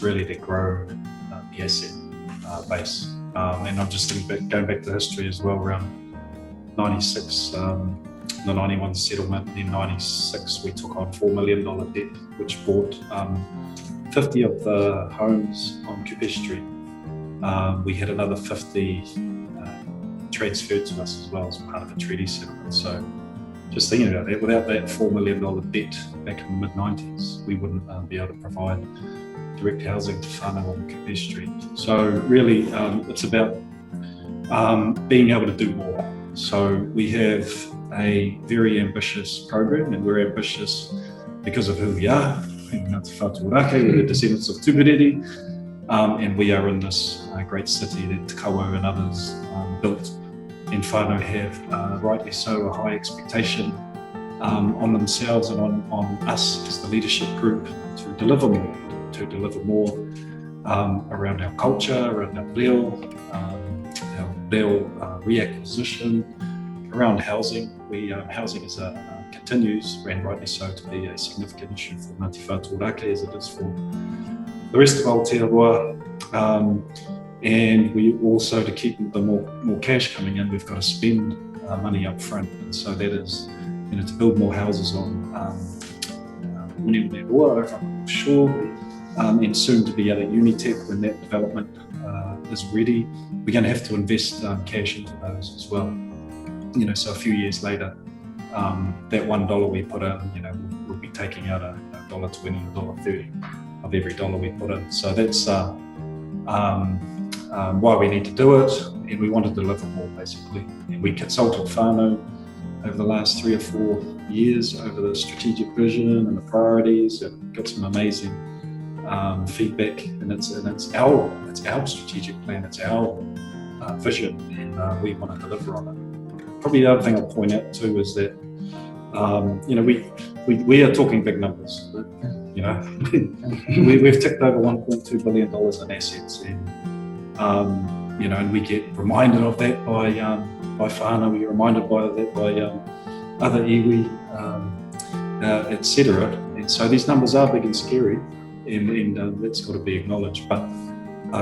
really to grow the asset base. And I'm just thinking going back to history as well, around 96, the 91 settlement, then 96 we took on $4 million debt, which bought 50 of the homes on Kupe Street. We had another 50 transferred to us as well as part of a treaty settlement. So just thinking about that, without that $4 million debt back in the mid-90s, we wouldn't be able to provide direct housing to whānau on Kupe Street. So really, it's about being able to do more. So we have a very ambitious program, and we're ambitious because of who we are. We're the descendants of Tupuriri, and we are in this great city that Te Kawo and others built, and whānau have, rightly so, a high expectation on themselves and on us as the leadership group to deliver more around our culture, around our reo reacquisition, around housing. Housing continues, and rightly so, to be a significant issue for Ngāti Whātua Ōrākei as it is for the rest of Aotearoa. And we also, to keep the more cash coming in, we've got to spend money up front. And so that is, to build more houses on Roa over on shore, and soon to be out at Unitec when that development is ready. We're going to have to invest cash into those as well. So a few years later, that $1 we put in, we'll be taking out $1.20 or $1.30 of every dollar we put in. So that's why we need to do it, and we want to deliver more, basically. And we consulted whānau over the last 3 or 4 years over the strategic vision and the priorities, and got some amazing feedback. And it's our strategic plan, it's our vision, and we want to deliver on it. Probably the other thing I'll point out too is that we are talking big numbers. We've ticked over $1.2 billion in assets, and we get reminded of that by whānau, we get reminded by that by other iwi, etc. And so these numbers are big and scary, and that's got to be acknowledged. But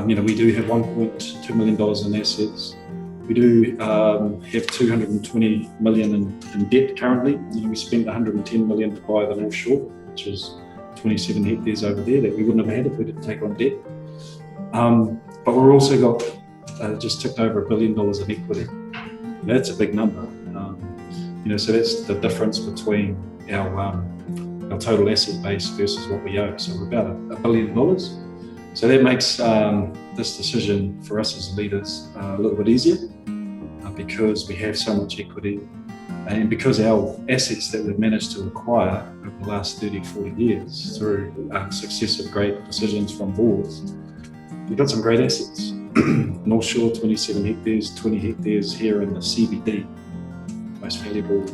we do have $1.2 million in assets. We do have $220 million in debt currently. We spent $110 million to buy the North Shore, which is 27 hectares over there that we wouldn't have had if we didn't take on debt. But we've also got just ticked over $1 billion in equity. That's a big number. So that's the difference between our total asset base versus what we owe. So we're about $1 billion. So that makes this decision for us as leaders a little bit easier because we have so much equity, and because our assets that we've managed to acquire over the last 30, 40 years through successive great decisions from boards, we've got some great assets. North Shore, 27 hectares, 20 hectares here in the CBD, most valuable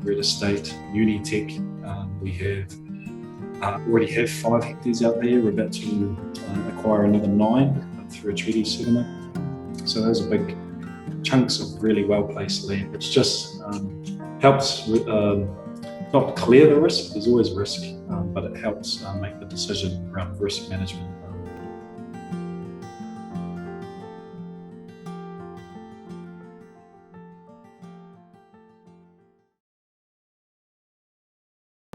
real estate. Unitec, we have already have 5 hectares out there. We're about to acquire another 9 through a treaty settlement. So those are big chunks of really well-placed land, which just helps not clear the risk. There's always risk, but it helps make the decision around risk management